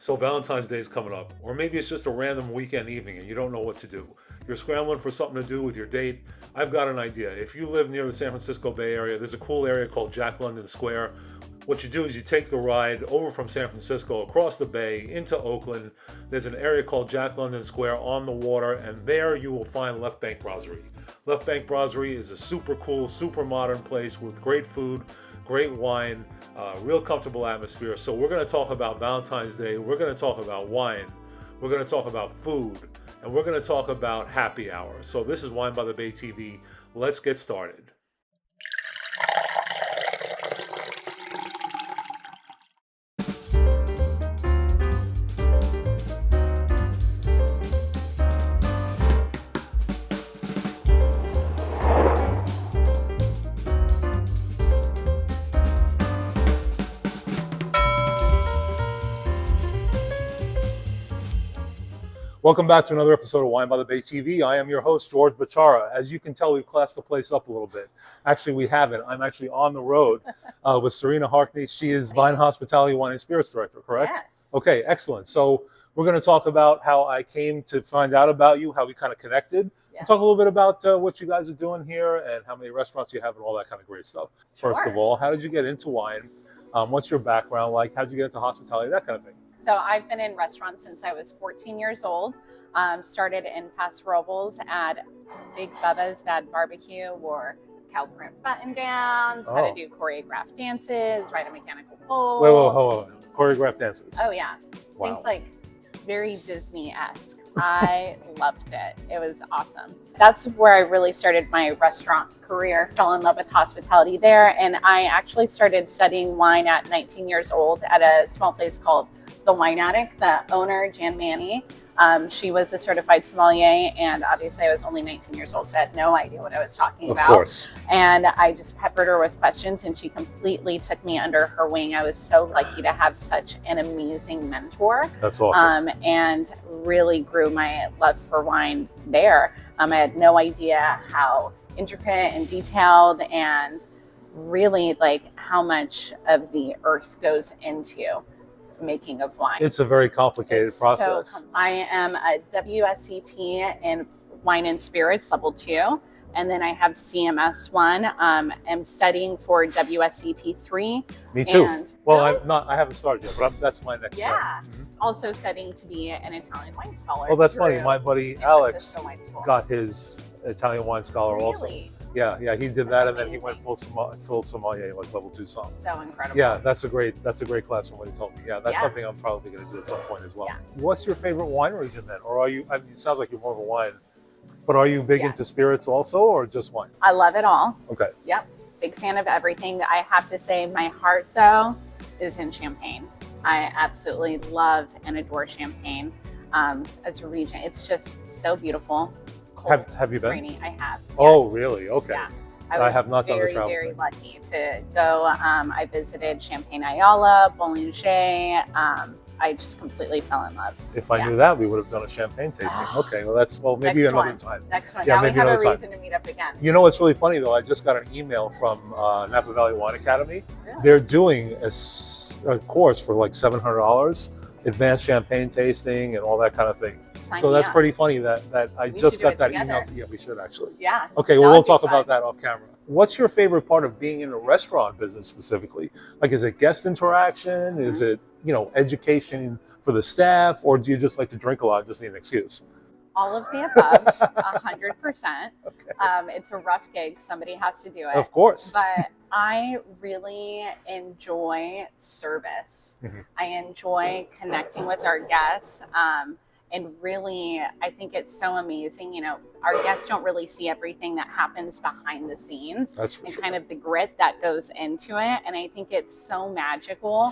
So Valentine's Day is coming up, or maybe it's just a random weekend evening and you don't know what to do. You're scrambling for something to do with your date. I've got an idea. If you live near the San Francisco Bay Area, there's a cool area called Jack London Square. What you do is you take the ride over from San Francisco across the bay into Oakland. There's an area called Jack London Square on the water, and there you will find Left Bank Brasserie. Left Bank Brasserie is a super cool, super modern place with great food, great wine, real comfortable atmosphere. So we're going to talk about Valentine's Day. We're going to talk about wine. We're going to talk about food. And we're going to talk about happy hour. So this is Wine by the Bay TV. Let's get started. Welcome back to another episode of Wine by the Bay TV. I am your host, George Bachara. As you can tell, we've classed the place up a little bit. Actually, we haven't. I'm actually on the road with Serena Harkey. She is Vine Hospitality Wine and Spirits Director, correct? Yes. Okay, excellent. So we're going to talk about how I came to find out about you, how we kind of connected. Yeah. And talk a little bit about what you guys are doing here and how many restaurants you have and all that kind of great stuff. Sure. First of all, how did you get into wine? What's your background like? How did you get into hospitality? That kind of thing. So I've been in restaurants since I was 14 years old. Started in Paso Robles at Big Bubba's Bad Barbecue, wore cow print button downs, had to do choreographed dances, ride a mechanical bull. Wait. Choreographed dances. Oh yeah. Wow. Think like very Disney-esque. I loved it. It was awesome. That's where I really started my restaurant career, fell in love with hospitality there. And I actually started studying wine at 19 years old at a small place called The Wine Attic. The owner, Jan Manny, she was a certified sommelier, and obviously I was only 19 years old, so I had no idea what I was talking about. Of course. And I just peppered her with questions, and she completely took me under her wing. I was so lucky to have such an amazing mentor. That's awesome. And really grew my love for wine there. I had no idea how intricate and detailed and really like how much of the earth goes into making of wine. It's a very complicated process. I am a WSET in Wine and Spirits Level 2, and then I have CMS 1. I'm studying for WSET 3. Me too. And I haven't started yet, but that's my next step. yeah. Also studying to be an Italian wine scholar. Oh, that's funny. My buddy San Alex Francisco Wine School. got his Italian wine scholar also. Really? Yeah, he did that, and then he went full sommelier, like level 2 som. So incredible. Yeah, that's a great class from what he told me. Yeah, that's Yeah. something I'm probably going to do at some point as well. Yeah. What's your favorite wine region then, or are you? I mean, it sounds like you're more of a wine, but are you big Yeah. into spirits also, or just wine? I love it all. Okay. Yep. Big fan of everything. I have to say my heart, though, is in Champagne. I absolutely love and adore Champagne as a region. It's just so beautiful. Cold, Have you been? rainy. I have. Oh, yes. really? Okay. Yeah. I have not done the very, travel very thing. lucky to go. I visited Champagne Ayala, Bollinger. I just completely fell in love. If I knew that, we would have done a champagne tasting. Okay, well, maybe Next another one. time. Next one. Yeah, Now we maybe have a another time. reason to meet up again. You know what's really funny though? I just got an email from Napa Valley Wine Academy. Really? They're doing a course for like $700, advanced champagne tasting and all that kind of thing. Sign So me that's up. pretty funny that I We just should do got it that together. email. Yeah, we should actually. Yeah. Okay, That well, would we'll be talk fun. about that off camera. What's your favorite part of being in the restaurant business specifically? Like, is it guest interaction? Is it, education for the staff? Or do you just like to drink a lot and just need an excuse? All of the above, 100%. Okay. It's a rough gig. Somebody has to do it. Of course. But I really enjoy service. Mhm. I enjoy connecting with our guests. And really, I think it's so amazing. Our guests don't really see everything that happens behind the scenes That's for and sure. kind of the grit that goes into it. And I think it's so magical,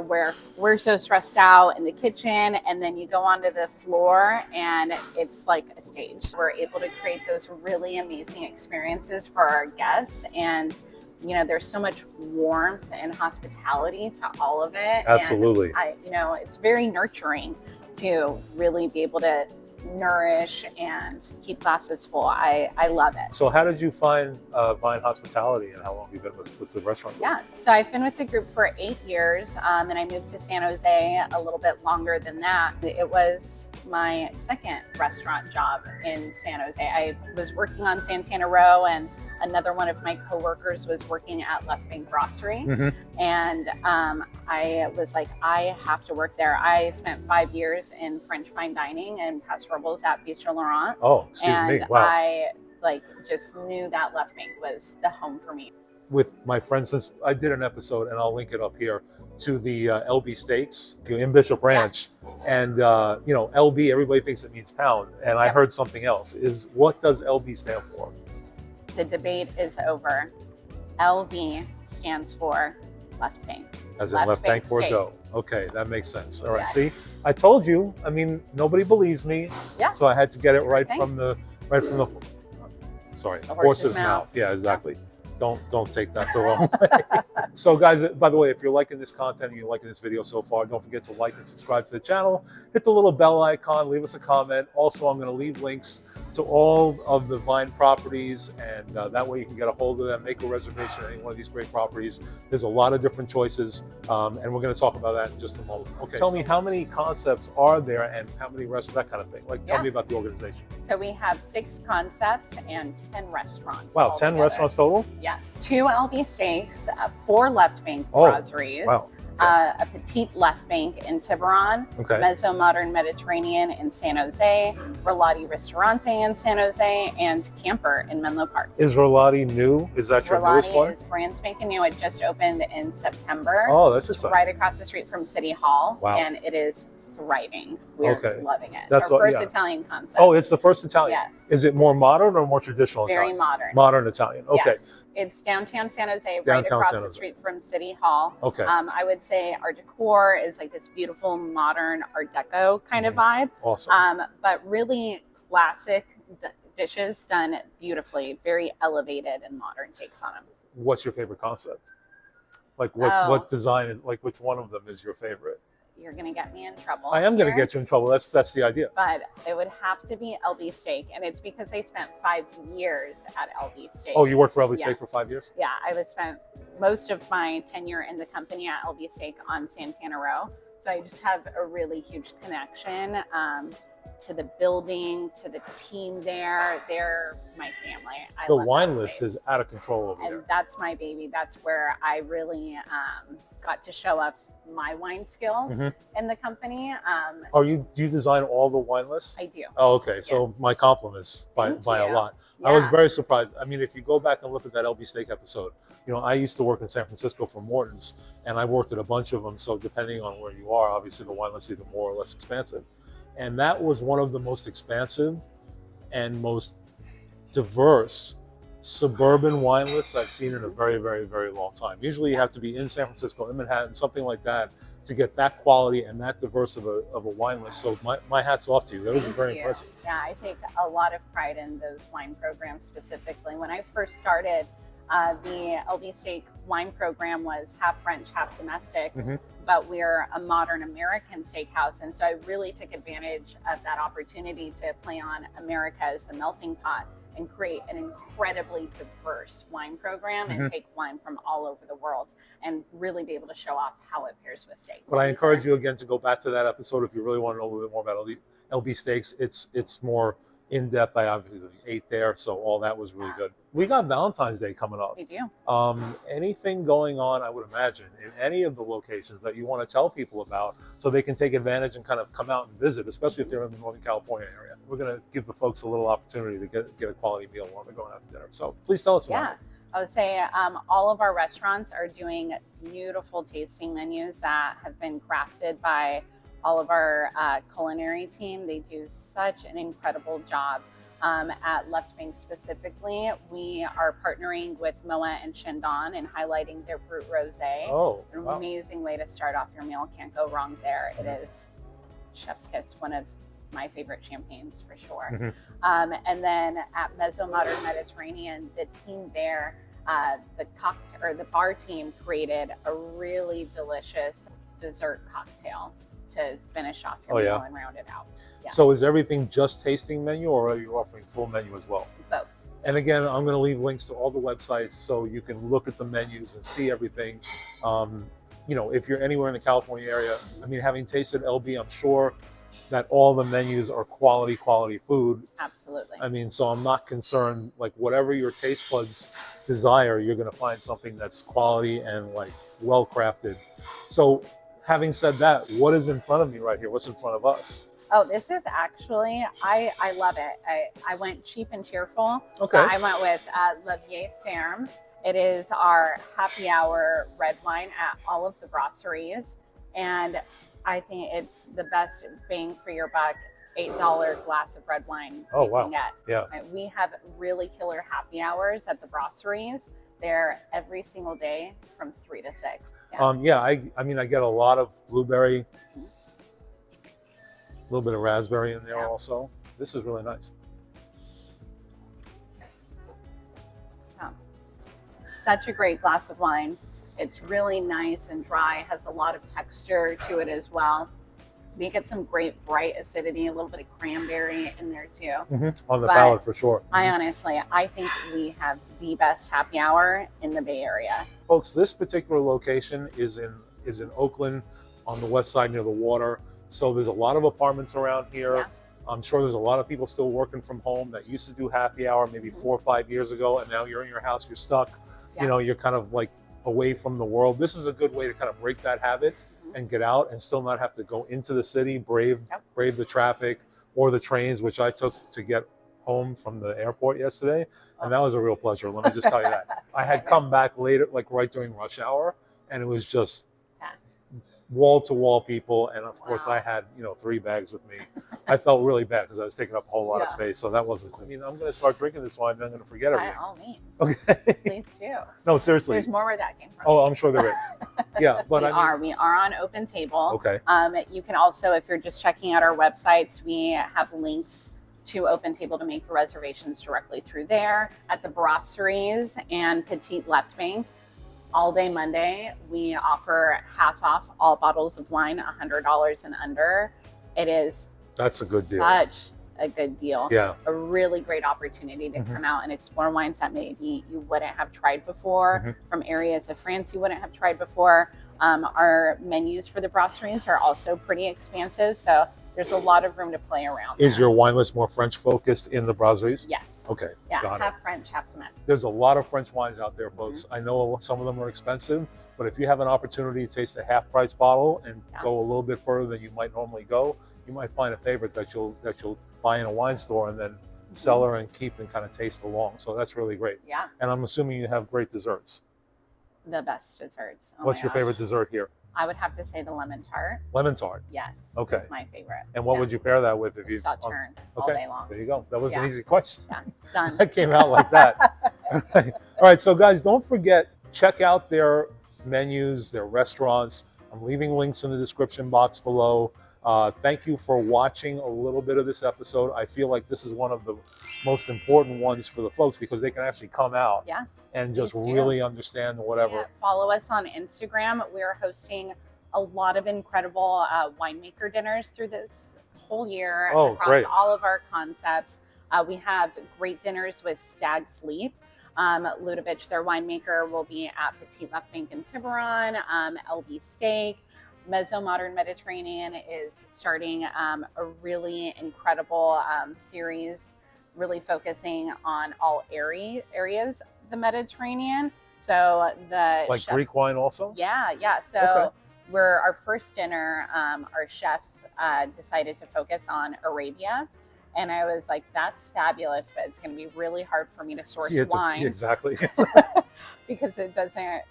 where we're so stressed out in the kitchen and then you go onto the floor and it's like a stage. We're able to create those really amazing experiences for our guests. And there's so much warmth and hospitality to all of it. Absolutely. And it's very nurturing to really be able to, nourish and keep glasses full. I love it. So how did you find Vine Hospitality, and how long have you been with the restaurant group? Yeah, so I've been with the group for 8 years, and I moved to San Jose a little bit longer than that. It was my second restaurant job in San Jose. I was working on Santana Row, and another one of my coworkers was working at Left Bank Grocery. And I was like, I have to work there. I spent 5 years in French fine dining and pastorables at Bistro Laurent. Oh, excuse me. Wow. I just knew that Left Bank was the home for me. With my friends, since I did an episode, and I'll link it up here, to the LB Steaks in Bishop Ranch. And, LB, everybody thinks it means pound. And I heard something else. What does LB stand for? The debate is over. LB stands for Left Bank. As in Left Bank Bordeaux. Okay, that makes sense. All right, Yes. see, I told you. I mean, nobody believes me. Yeah. So I had to get it right Thank- from the The horse's mouth. Yeah, exactly. Don't take that the wrong way. So guys, by the way, if you're liking this content and you're liking this video so far, don't forget to like and subscribe to the channel. Hit the little bell icon, leave us a comment. Also, I'm going to leave links to all of the Vine properties, and that way you can get a hold of them, make a reservation at any one of these great properties. There's a lot of different choices, and we're going to talk about that in just a moment. Okay, tell me, how many concepts are there and how many restaurants, that kind of thing. Tell me about the organization. So we have 6 concepts and 10 restaurants. Wow, 10 altogether. restaurants total? Yeah, 2 LB Steaks, 4 Left Bank Groceries, Wow. a Petite Left Bank in Tiburon, Okay. Mezzo Modern Mediterranean in San Jose, Relati Ristorante in San Jose, and Camper in Menlo Park. Is Relati new? Is that your newest one? Relati is brand spanking new. It just opened in September. Oh, that's It's exciting. right across the street from City Hall, Wow. and it is thriving. We're Okay. loving it. That's Our what- first yeah. Italian concept. Oh, it's the first Italian. Yes. Is it more modern or more traditional Very Italian? modern. Modern Italian. Okay. Yes. It's downtown San Jose, right Downtown across San the Jose. street from City Hall. Okay. I would say our decor is like this beautiful modern Art Deco kind of vibe, Awesome. but really classic dishes done beautifully, very elevated and modern takes on them. What's your favorite concept? What design is, which one of them is your favorite? You're going to get me in trouble. I am going to here, get you in trouble. That's the idea. But it would have to be LB Steak, and it's because I spent 5 years at LB Steak. Oh, you worked for LB Yeah. Steak for 5 years? Yeah, I was spent most of my tenure in the company at LB Steak on Santana Row. So I just have a really huge connection to the building, to the team there. They're my family. I The love wine that list space. is out of control over And there. that's my baby. That's where I really got to show off my wine skills Mhm. in the company. Do you design all the wine lists? I do. Oh, okay. So Yes. my compliments by Thank a you. lot. I was Yeah. very surprised. I mean, if you go back and look at that LB Steak episode, I used to work in San Francisco for Morton's, and I worked at a bunch of them. So depending on where you are, obviously the wine list is either more or less expansive. And that was one of the most expansive and most diverse suburban wine lists I've seen in a very, very, very long time. Usually you have to be in San Francisco, in Manhattan, something like that, to get that quality and that diverse of a wine list. So my hat's off to you. That was very Thank you. impressive. Yeah, I take a lot of pride in those wine programs specifically. When I first started, the LB Steak wine program was half French, half domestic, Mhm. but we're a modern American steakhouse. And so I really took advantage of that opportunity to play on America as the melting pot and create an incredibly diverse wine program and Mhm. take wine from all over the world and really be able to show off how it pairs with steak. But I encourage you again to go back to that episode if you really want to know a little bit more about LB Steaks. It's more in depth. I obviously ate there, so all that was really good. We got Valentine's Day coming up. We do. Anything going on, I would imagine, in any of the locations that you want to tell people about so they can take advantage and kind of come out and visit, especially if they're in the Northern California area. We're going to give the folks a little opportunity to get a quality meal while they're going out to dinner. So please tell us about Yeah. it. I would say all of our restaurants are doing beautiful tasting menus that have been crafted by all of our culinary team. They do such an incredible job. At Left Bank specifically, we are partnering with Moa and Shandon and highlighting their Brut Rosé. Oh, An wow. amazing way to start off your meal. Can't go wrong there. It is chef's kiss, one of my favorite champagnes for sure. Mhm. And then at Mezzo Modern Mediterranean, the team there, the bar team created a really delicious dessert cocktail to finish off your meal and round it out. Yeah. So is everything just tasting menu, or are you offering full menu as well? Both. And again, I'm going to leave links to all the websites so you can look at the menus and see everything. You know, if you're anywhere in the California area, I mean, having tasted LB, I'm sure that all the menus are quality food. Absolutely. I mean, so I'm not concerned, like whatever your taste buds desire, you're going to find something that's quality and like well crafted. So having said that, what is in front of me right here? What's in front of us? Oh, this is actually, I love it. I went cheap and cheerful. Okay. I went with La Vieille Ferme. It is our happy hour red wine at all of the brasseries. And I think it's the best bang for your buck, $8 glass of red wine you can get. Yeah. And we have really killer happy hours at the brasseries. They're every single day from 3 to 6. Yeah. I mean, I get a lot of blueberry, a little bit of raspberry in there also. This is really nice. Such a great glass of wine. It's really nice and dry, has a lot of texture to it as well. We get some great bright acidity, a little bit of cranberry in there too. On the palate for sure. I think we have the best happy hour in the Bay Area. Folks, this particular location is in Oakland on the west side near the water. So there's a lot of apartments around here. Yeah. I'm sure there's a lot of people still working from home that used to do happy hour maybe 4 or 5 years ago, and now you're in your house, you're stuck. Yeah. You know, you're kind of like away from the world. This is a good way to kind of break that habit and get out and still not have to go into the city, brave the traffic or the trains, which I took to get home from the airport yesterday. And that was a real pleasure. Let me just tell you that. I had come back later, like right during rush hour, and it was just wall-to-wall people, and of course I had 3 bags with me. I felt really bad because I was taking up a whole lot of space, so that wasn't cool. I mean, I'm going to start drinking this wine and I'm going to forget everything. By all means. Okay. Please do. No, seriously. There's more where that came from. Oh, I'm sure there is. Yeah, but we are on Open Table. Okay. You can also, if you're just checking out our websites, we have links to Open Table to make your reservations directly through there. At the brasseries and Petite Left Bank, all day Monday, we offer half off all bottles of wine, $100 and under. That's a good deal. Such a good deal. Yeah. A really great opportunity to come out and explore wines that maybe you wouldn't have tried before, from areas of France you wouldn't have tried before. Our menus for the brasseries are also pretty expansive, so there's a lot of room to play around. Is your wine list more French focused in the brasseries? Yes. Okay. Yeah, got half French, half domestic. There's a lot of French wines out there, folks. I know some of them are expensive, but if you have an opportunity to taste a half-price bottle and go a little bit further than you might normally go, you might find a favorite that you'll buy in a wine store and then sell her and keep and kind of taste along. So that's really great. Yeah. And I'm assuming you have great desserts. The best desserts. What's your favorite dessert here? I would have to say the lemon tart. Lemon tart. Yes. Okay. That's my favorite. And what would you pair that with if you? Sauterne all day long. There you go. That was an easy question. Yeah. Done. That came out like that. All right. So guys, don't forget, check out their menus, their restaurants. I'm leaving links in the description box below. Thank you for watching a little bit of this episode. I feel like this is one of the most important ones for the folks because they can actually come out and just really understand whatever. Yeah. Follow us on Instagram. We're hosting a lot of incredible winemaker dinners through this whole year across all of our concepts. We have great dinners with Stag's Leap. Ludovic, their winemaker, will be at Petite Left Bank in Tiburon. LB Steak. Mezzo Modern Mediterranean is starting a really incredible series, really focusing on all areas of the Mediterranean. So the chef, Greek wine also? Yeah. So our first dinner, our chef decided to focus on Arabia. And I was like, that's fabulous, but it's going to be really hard for me to source wine. Exactly. Because it doesn't,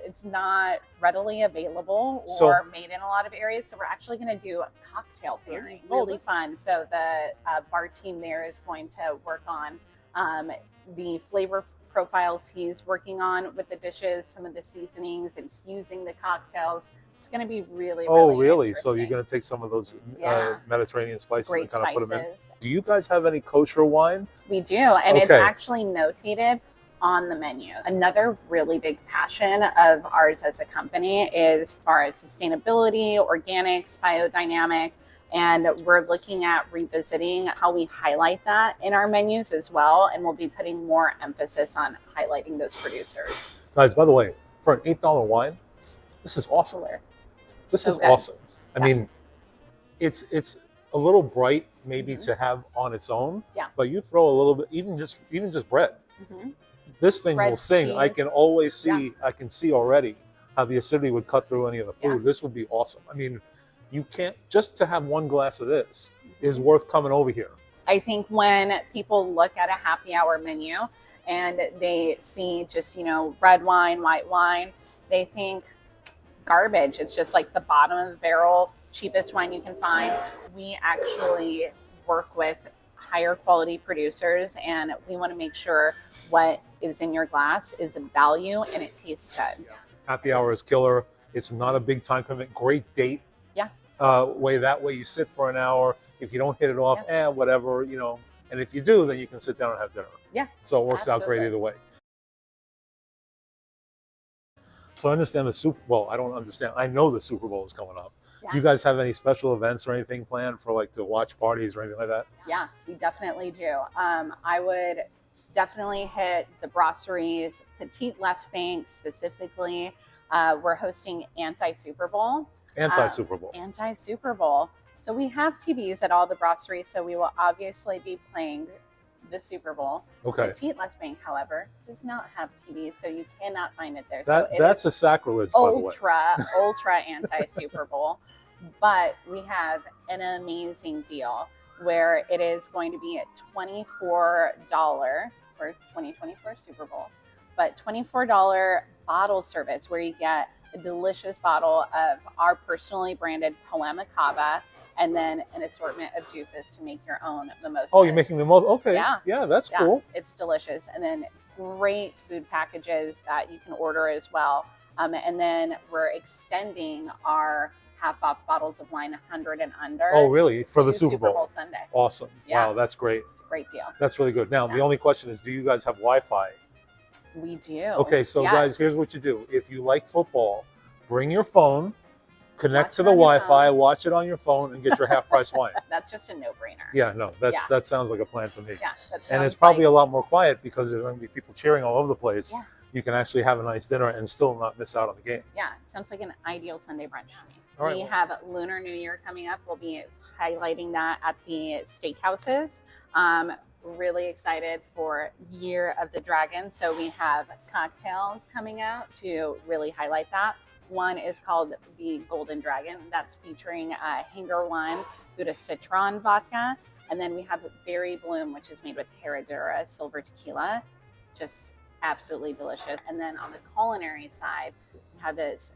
it's not readily available or made in a lot of areas. So we're actually going to do a cocktail pairing. Really fun. So the bar team there is going to work on the flavor profiles he's working on with the dishes, some of the seasonings, infusing the cocktails. It's going to be really So you're going to take some of those Mediterranean spices and kind of put them in. Do you guys have any kosher wine? We do, and it's actually notated on the menu. Another really big passion of ours as a company is as far as sustainability, organics, biodynamic, and we're looking at revisiting how we highlight that in our menus as well, and we'll be putting more emphasis on highlighting those producers. Guys, by the way, for an $8 wine, this is awesome. This So is good. awesome. I Yes. mean, it's a little bright maybe to have on its own, Yeah. but you throw a little bit, even just bread. This thing Bread, will sing. I cheese. can always see, I can see already how the acidity would cut through any of the food. This would be awesome. I mean, you can't, just to have one glass of this is worth coming over here. I think when people look at a happy hour menu and they see just, red wine, white wine, they think garbage. It's just like the bottom of the barrel, cheapest wine you can find. We actually work with higher quality producers, and we want to make sure what is in your glass is a value and it tastes good. Happy hour is killer. It's not a big time commitment. Great date. Yeah. That way you sit for an hour. If you don't hit it off, whatever, And if you do, then you can sit down and have dinner. Yeah. So it works out great either way. So I understand I don't understand. I know the Super Bowl is coming up. Yeah. Do you guys have any special events or anything planned for like the watch parties or anything like that? Yeah, we definitely do. I would definitely hit the brasseries, Petite Left Bank specifically. We're hosting Anti-Super Bowl. Anti-Super Bowl. Anti-Super Bowl. So we have TVs at all the brasseries, so we will obviously be playing the Super Bowl. Okay. Petite Left Bank, however, does not have TVs, so you cannot find it there. That's a sacrilege, by the way. Ultra anti-Super Bowl. But we have an amazing deal where it is going to be at $24 for 2024 Super Bowl, but $24 bottle service where you get a delicious bottle of our personally branded Poema Cava and then an assortment of juices to make your own mimosas. Oh, you're making the most? Okay. Yeah. That's cool. It's delicious. And then great food packages that you can order as well. And then we're extending our half-off bottles of wine, 100 and under. Oh, really? For the Super Super Bowl? Bowl Sunday. Awesome. Yeah. Wow, that's great. It's a great deal. That's really good. Now, the only question is, do you guys have Wi-Fi? We do. Okay, so guys, here's what you do. If you like football, bring your phone, connect to the Wi-Fi, watch it on your phone, and get your half-price wine. That's just a no-brainer. Yeah, no, that sounds like a plan to me. Yeah, and it's probably a lot more quiet because there's going to be people cheering all over the place. Yeah. You can actually have a nice dinner and still not miss out on the game. Yeah, it sounds like an ideal Sunday brunch to me. All right, we have Lunar New Year coming up. We'll be highlighting that at the steakhouses. Really excited for Year of the Dragon. So we have cocktails coming out to really highlight that. One is called the Golden Dragon. That's featuring Hanger One Buddha Citron vodka. And then we have Berry Bloom, which is made with Herradura Silver Tequila. Just absolutely delicious. And then on the culinary side, we have this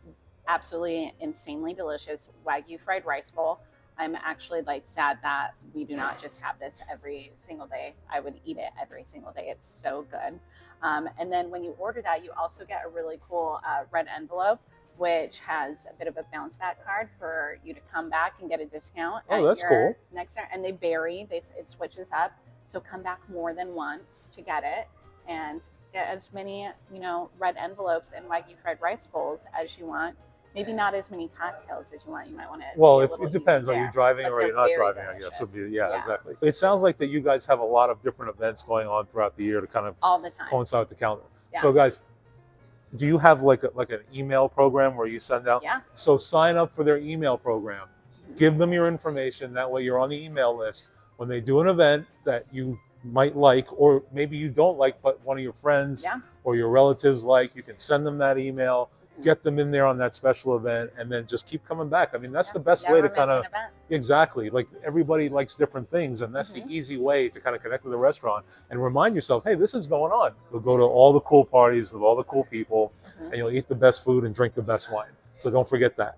absolutely insanely delicious Wagyu fried rice bowl. I'm actually sad that we do not just have this every single day. I would eat it every single day. It's so good. And then when you order that, you also get a really cool red envelope, which has a bit of a bounce back card for you to come back and get a discount. Oh, that's cool. Next time, and they vary. It switches up. So come back more than once to get it and get as many, red envelopes and Wagyu fried rice bowls as you want. Maybe not as many cocktails as you want. You might want to. Well, it depends. Are you driving or are you not driving? Delicious. I guess. Yeah, exactly. It sounds like that you guys have a lot of different events going on throughout the year to kind of all the time coincide with the calendar. Yeah. So, guys, do you have like an email program where you send out? Yeah. So sign up for their email program. Give them your information. That way, you're on the email list. When they do an event that you might like, or maybe you don't like, but one of your friends or your relatives like, you can send them that email. Get them in there on that special event and then just keep coming back. I mean, that's the best way to kind of, exactly. Like everybody likes different things and that's the easy way to kind of connect with the restaurant and remind yourself, hey, this is going on. You'll go to all the cool parties with all the cool people and you'll eat the best food and drink the best wine. So don't forget that.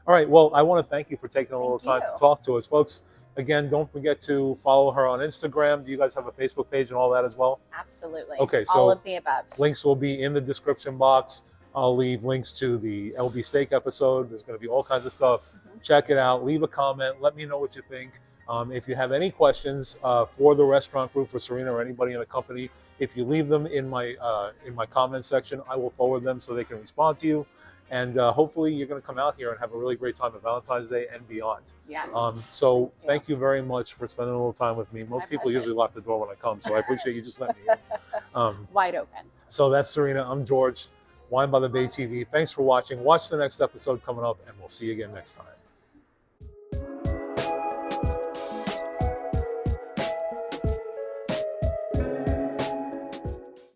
All right. Well, I want to thank you for taking a little time to talk to us, folks. Again, don't forget to follow her on Instagram. Do you guys have a Facebook page and all that as well? Absolutely. Okay. So all of the above. Links will be in the description box. I'll leave links to the LB Steak episode. There's going to be all kinds of stuff. Check it out. Leave a comment. Let me know what you think. If you have any questions for the restaurant group, for Serena or anybody in the company, if you leave them in my comment section, I will forward them so they can respond to you. And hopefully you're going to come out here and have a really great time at Valentine's Day and beyond. Yes. So thank you very much for spending a little time with me. Most people usually lock the door when I come, so I appreciate you just letting me in. Wide open. So that's Serena. I'm George. Wine by the Bay TV. Thanks for watching. Watch the next episode coming up, and we'll see you again next time.